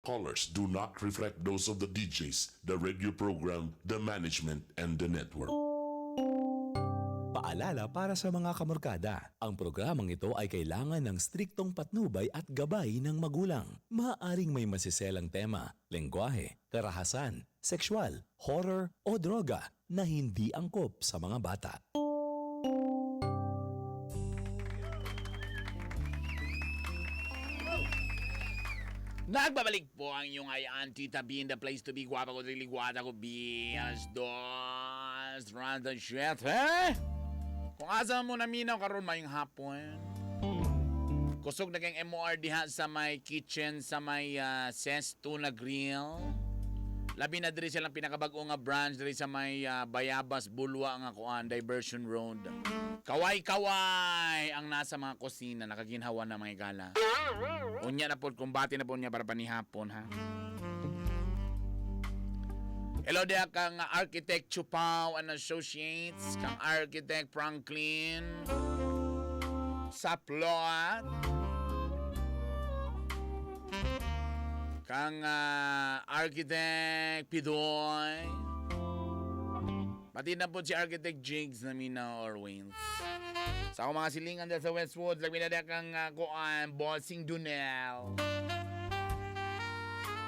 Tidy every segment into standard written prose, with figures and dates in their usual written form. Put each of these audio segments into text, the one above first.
Callers do not reflect those of the DJs, the radio program, the management, and the network. Paalala para sa mga kamorkada, ang programang ito ay kailangan ng striktong patnubay at gabay ng magulang. Maaaring may masiselang tema, lengguwahe, karahasan, sexual, horror o droga na hindi angkop sa mga bata. Nagbabalik po ang iyong ay Tita B in the place to be. Guwapa ko, really guwata ko. Bias, dos, randa, shit, eh? Kung asa mo na minaw karon mayong hapon. Kusog na kang MOR diha sa may kitchen, sa may Ses Tuna Grill. Labi na diri silang pinakabago nga branch diri sa may Bayabas, Bulwa nga kuan, Diversion Road. Kaway-kaway ang nasa mga kusina, nakaginhawa na mga gala. Unya na po, kumbati na po niya para panihapon, ha? Hello dia kang Architect Chupao and Associates, kang Architect Franklin Saplot, kang Architect Pidoy, pati na po si Architect Jigs na Mina Orwins. Sa ako mga silingan dyan sa Westwood, lagmin na dia kang Bossing Dunel.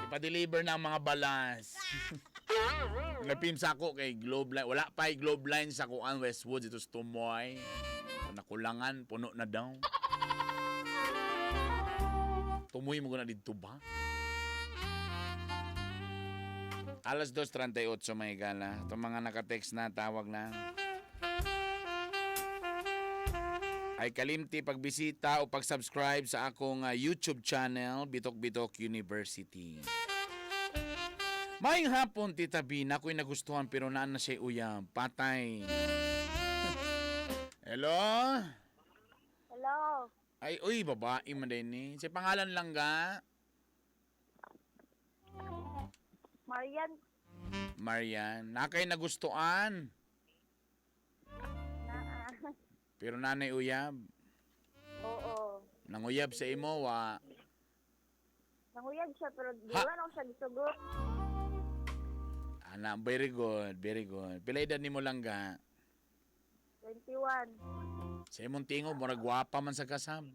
Ipa-deliver ng mga balas. Napim sa ako kay Globe Line. Wala pa Globe Line sa kuan Westwood. Ito sa Tumoy. Nakulangan, puno na daw. Tumoy mo na dito ba? Alas 2:38 may gala. Itong mga nakatext na, tawag na. Ay kalimti pagbisita o pag-subscribe sa akong YouTube channel, Bitok Bitok University. Maayong hapon, Tita B, na ako'y nagustuhan pero naan na siya uyam. Patay. Hello? Hello. Ay, uy, babae mo din eh. Si pangalan lang ga? Marian. Marian. Na kayo nagustuhan. Na, Pero nanay uyab. oo. Nanguyab sa imo, wa. Nanguyag siya pero di wala na siya gisugot. Ana, very good, very good. Pila edad nimo lang ga? 21. Sa imong tingog, murag gwapa man sa kasab.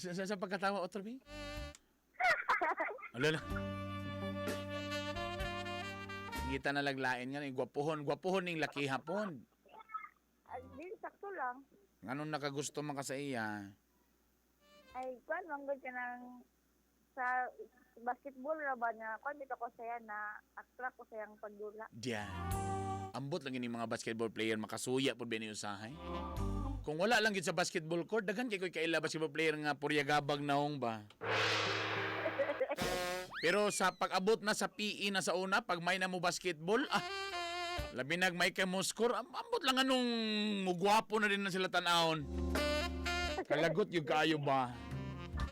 sa pagkatawa, otro bi? Alala. Kita na laglain nga, gwapuhon ning laki hapon. Di, sakto lang. Nganong nakagusto man ka sa iya? Ay, kwan, manggod ka ng sa basketball na ba niya. Kwan, dito ko saya na attract ko sayang pagdula. Diyan. Ambot lang yun yung mga basketball player, makasuya po ba ni usahay? Kung wala lang yun sa basketball court, dagan kay ko'y kaila basketball player nga puryagabag naong ba? Pero sa pag-abot na sa PE na sa una, pag may na mo basketball, labi may ka mo score, ambot lang anong mugwapo na rin na sila tanahon. Kalagot yung kayo ba?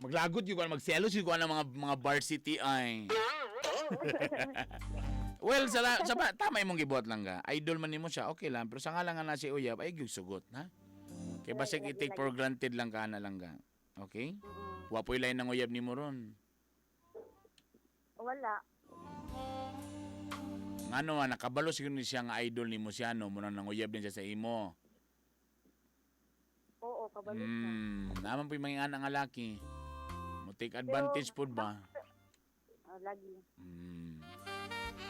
Maglagot yung magselos yung ng mga varsity ay. Well, tama imong gibuhat lang ka. Idol man nimo siya, okay lang. Pero sa nga lang nga na si Uyab, ay sugot, ha? Kaya basig i-take for granted lang ka na lang ka. Okay? Wapoy line ng Uyab nimo ron. Wala. Ano nakabalo siguro ni siya nga idol ni mo siya, no? Muna nang Uyab din siya sa imo. Oo, kabalik na. Naman po yung mga nga laki. Mo take advantage po ba? Lagi.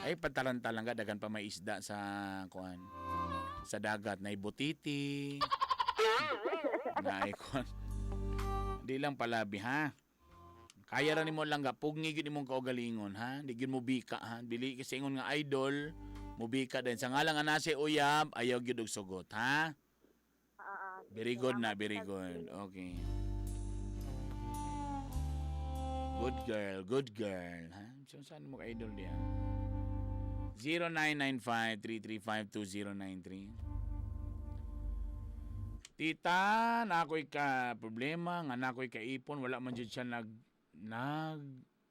Ay, patalantalang ka, dagan pa may isda sa, kuan, sa dagat, na ibutiti, na ikon. Di lang palabi, ha? Kaya rin mo lang ga, pugni yun mong kaugalingon, ha? Di yun mo bika, ha? Dili kasi ingon nga idol, mo bika din. Sa nga lang nga nasi Uyab, ayaw yun og sugot, ha? Very good na, very good. Okay. Good girl, ha? So, saan mo ka-idol diyan? 0995-335-2093. Tita, na ako'y ka problema, nga na ako'y kaipon, wala man dyan siya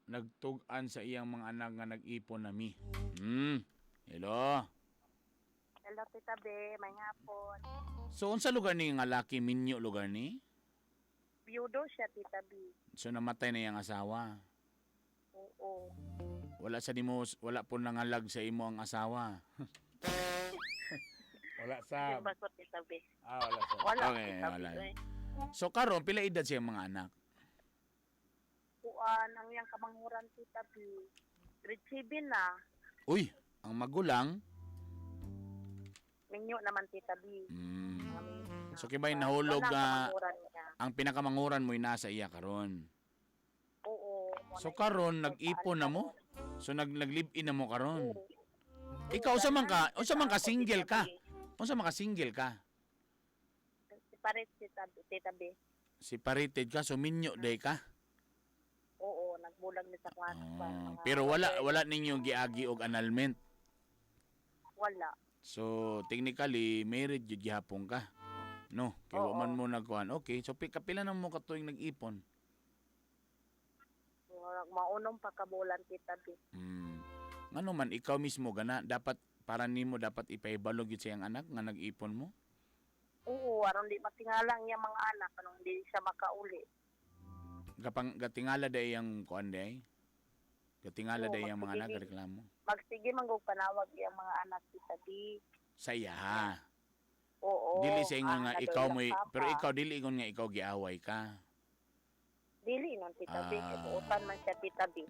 nagtugan sa iyang mga anak nga nag-ipon na mi. Hello? Hello, Tita B. May hapon. So, unsa lugar ni nga laki minyo lugar ni? biyudo siya, Tita B. So namatay na yung asawa. Oo. Wala po nangalag sa imo ang asawa. Wala sa Yung bago, Tita B. wala sa. Wala, Okay, Tita B. wala. Eh. So karon pila edad siya mga anak? Kuan, ang iyang kamanghuran, Tita B. Grade 7 na. Uy, ang magulang. Minyo naman, Tita B. So kibay nahulog Wala ang nga kamanghuran niya. ang pinakamanguran mo nasa iya karon. Oo. So karon nag-ipon na mo? So nag-live-in na mo karon. Oo. Ikaw unsa man ka single ka? Unsa man ka single ka? Separate, Tita B. Separated ka so minyo day ka. Oo, nagbulag ni sa kwan. Pero wala ninyo giagi og annulment. Wala. So technically married jud gihapon ka. No, kay wa man mo nagkuan. Okay, so kapila na mo katuig nag-ipon. Maunong pagkabulan, Tita B. Ngano man ikaw mismo gana dapat para nimo dapat ipaibalo gyud sa iyang anak nga nag-ipon mo? Oo, aron di matingalang niya mga anak anong di siya makauli. Gatingala day ang kuan day. Gatingala Oo, day ang mga anak magsige. reklamo. Magsige man gug panawag yang mga anak, Tita B. Sa iya ha. Oo. Dili sa ingon nga ikaw mo nadoy lang papa. pero ikaw dili ingon nga ikaw giaway ka. Dili nun, Tita B. Ah. Ibuutan man siya, Tita B.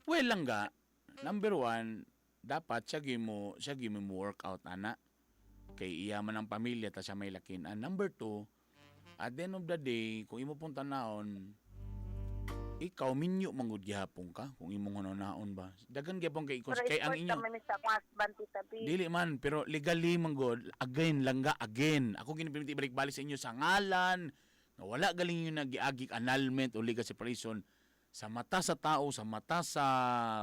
Well lang ga. Number 1, dapat siya mo workout ana. Kay iya man ang pamilya ta siya may lakinan. Number 2, at the end of the day, kung imo pong tanahon, ikaw minyo manggod gihapon ka kung imong naon ba. Dagan gyapon kay Pero kay ang sport inyo naman sa akong husband, Tita B. dili man pero legally manggod again langga again. Ako ginipinti balik-balik sa inyo sa ngalan na wala galing yung nagiagik annulment o legal separation sa mata sa tao, sa mata sa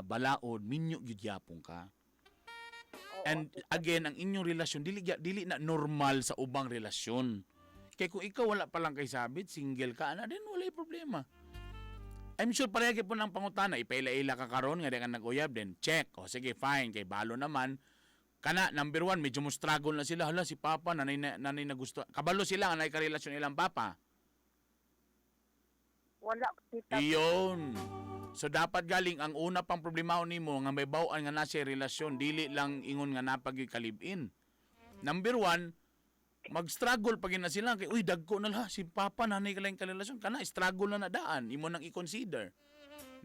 balaod, minyo gyud gyapon ka. Oo, And Tita B. again, ang inyong relasyon dili na normal sa ubang relasyon. Kaya kung ikaw wala pa lang kay sabit, single ka, ana din walay problema. I'm sure parehagi po ng pangutana, ipaila-ila ka karon nga di ka nag-uyab din. Check. O sige, fine. Kay balo naman. Kana, number 1, medyo mo struggle na sila. Hala, si Papa, nanay na gusto. Kabalo sila, anay karelasyon ilang Papa. Wala, Tita B. Iyon. So dapat galing ang una pang problema nimo nga may baw-an nga nasa relasyon dili lang ingon nga napag kalib-in. Number 1, mag-struggle pag na sila kay uy dagko na la si Papa nanay ka lang karelasyon kana struggle na nadaan imo nang i-consider.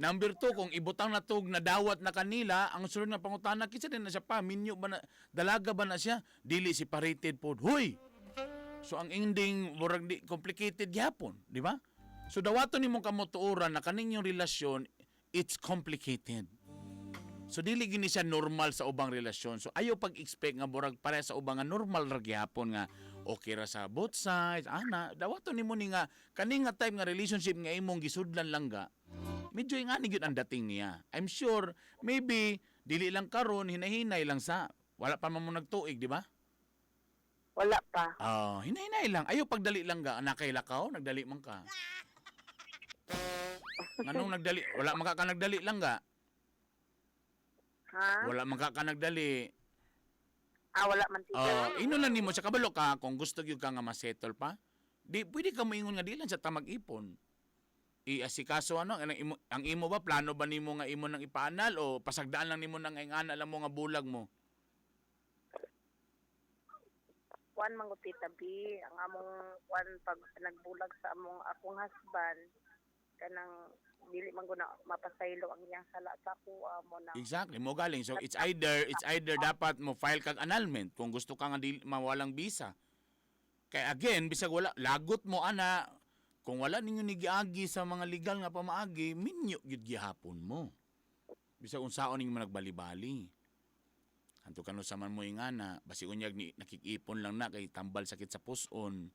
Number 2, kung ibutang na tug na dawat na kanila ang sunod nga pangutana kinsa din na siya pa minyo ba na dalaga ba na siya dili separated pod. Hoy. So ang ending murag di complicated gyapon, di ba? So dawaton nimong kamutuoran na kaninyong relasyon, it's complicated. So dili gini siya normal sa ubang relasyon. So ayaw pag-expect nga burag pare sa ubang nga normal ra gyapon nga okay ra sa both sides. Ana, dawaton nimo ni nga kani nga type nga relationship nga imong gisudlan lang ga. Medyo ingani gyud ang dating niya. I'm sure maybe dili lang karon hinahinay lang sa wala pa man mo nagtuig, di ba? Wala pa. Hinay-hinay lang. Ayaw pagdali lang ga. Nakay lakaw, nagdali man ka. Anong nagdali? Wala man ka nagdali lang ga. Ha? Wala man ka nagdali. Wala man, Tita B. Ino lang nimo sa kabalo ka kung gusto gyud ka nga ma-settle pa. Di pwede ka moingon nga di lang sa tamag ipon. Iasikaso ano ang imo ba plano ba nimo nga imo nang ipaanal o pasagdaan lang nimo nang ingana lang mo nga bulag mo? Kwan man ko, Tita B. Ang among kwan pag nagbulag sa akong husband kanang dili man ko na mapasaylo ang iyang sala sa kuha mo na. Exactly, mo galing. So it's either dapat mo file kag annulment kung gusto ka nga mawalang visa. Kaya again, bisag wala lagot mo ana kung wala ninyo nigiagi sa mga legal nga pamaagi, minyo gyud gihapon mo. Bisag unsaon ninyo nagbali-bali. Hanto kano sa man mo ingana, basi unyag ni nakikipon lang na kay tambal sakit sa puson.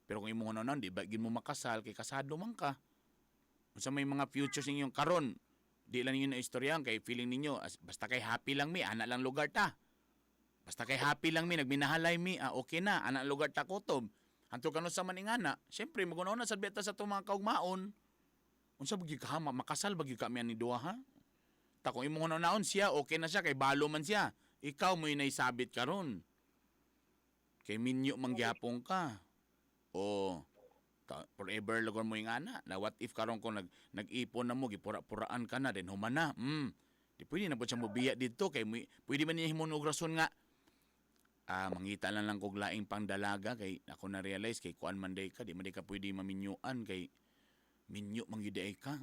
Pero kung imong nanon di ba gid mo makasal kay kasado man ka. Unsa may mga futures ninyong karon, di lang ninyo na istoryahan kay feeling ninyo basta kay happy lang mi, ana lang lugar ta. Basta kay happy lang mi, nagminahalay mi, okay na, ana lugar ta kutob. Hanto kano sa man ingana, syempre magunaw na sa beta sa itong mga kaugmaon. Unsa bagi ka makasal bagi ka mi ani duha ha? Ta kung imong naon siya, okay na siya kay balo man siya. Ikaw mo naisabit karon. Kay minyo mangyapon ka. O Forever lagon mo yung ana. Na what if karon kung nag-ipon na mo, gipura-puraan ka na, then humana. Di pwede na po siya mobiya dito. Kay pwede man niya himunog rason nga. Mangita lang kog laing pangdalaga. Kay ako na-realize, kay kuan manday ka, di man ka pwede maminyuan. Kay minyo mangyuday ka.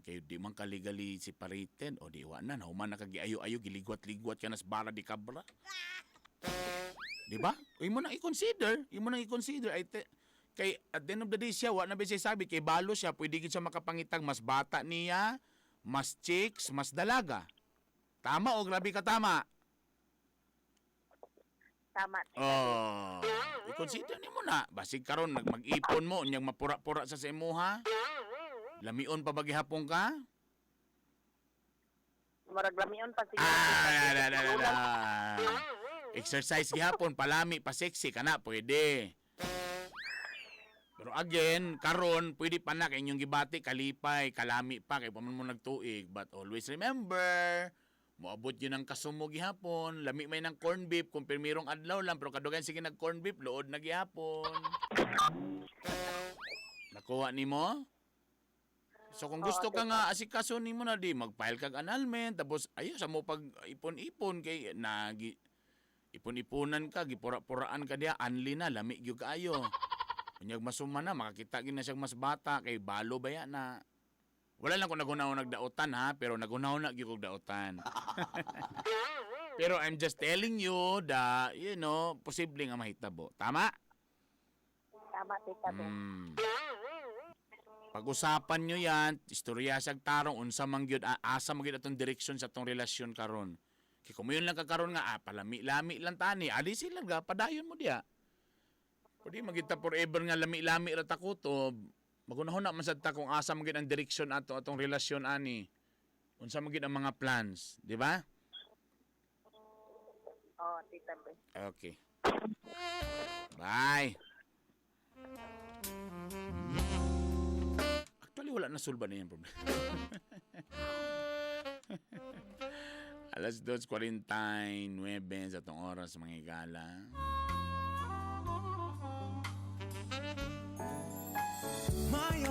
Kay di man ka legally separated. O di na, humana ka giayo-ayo, giligwat-ligwat ka na sa bara di kabra. Di ba? Imo nang i-consider. Kay at the end of the day siya, na ba siya sabi, kay balo siya, pwede gid siya makapangitag mas bata niya, mas chicks, mas dalaga. Tama o grabe ka tama? Tama. I-consider nimo na. Basig karon mag-ipon mo, unyang mapura-pura sa imuha. Lamion pa ba gihapon ka? Murag lamion pa siya. Exercise gihapon, palami, pa sexy ka na, pwede. Pero again, karon pwede pa na kay inyong gibati, kalipay, kalami pa, kay paman mo nagtuig. But always remember, moabot yun ang kasumo gihapon, lami may ng corn beef, kung pirmirong adlaw lang, pero kadugan sige nag corn beef, lood na gihapon. Nakuha ni mo? So kung gusto ka nga asikaso nimo na di, mag-file kag annulment, tapos ayo sa mo pag ipon-ipon kay ipon-iponan ka, gipura-puraan ka diya, anli na, lami gyud kaayo. Unyag masuma na, makakita gid na siyang mas bata, kay balo baya na. Wala lang kung nagunaw nagdaotan ha, pero nagunaw na gyud kog daotan. Pero I'm just telling you that, posible nga mahitabo. Tama? Tama, Tita B. Pag-usapan nyo yan, istorya sa tarong, unsa man gyud, asa man gyud atong direksyon sa atong relasyon karon. Kaya kung yun lang kakaroon nga, palami-lami lang tani, adi sila nga, padayon mo diya. Pwede magita forever nga lami-lami ra takutob. Magunahon na man sad ta kung asa man gyud ang direksyon atong relasyon ani. Unsa man gyud ang mga plans, di ba? Tita B. Okay. Bye. Actually, wala na sulba na yan problema. Alas 2:49 sa itong oras mga igala. My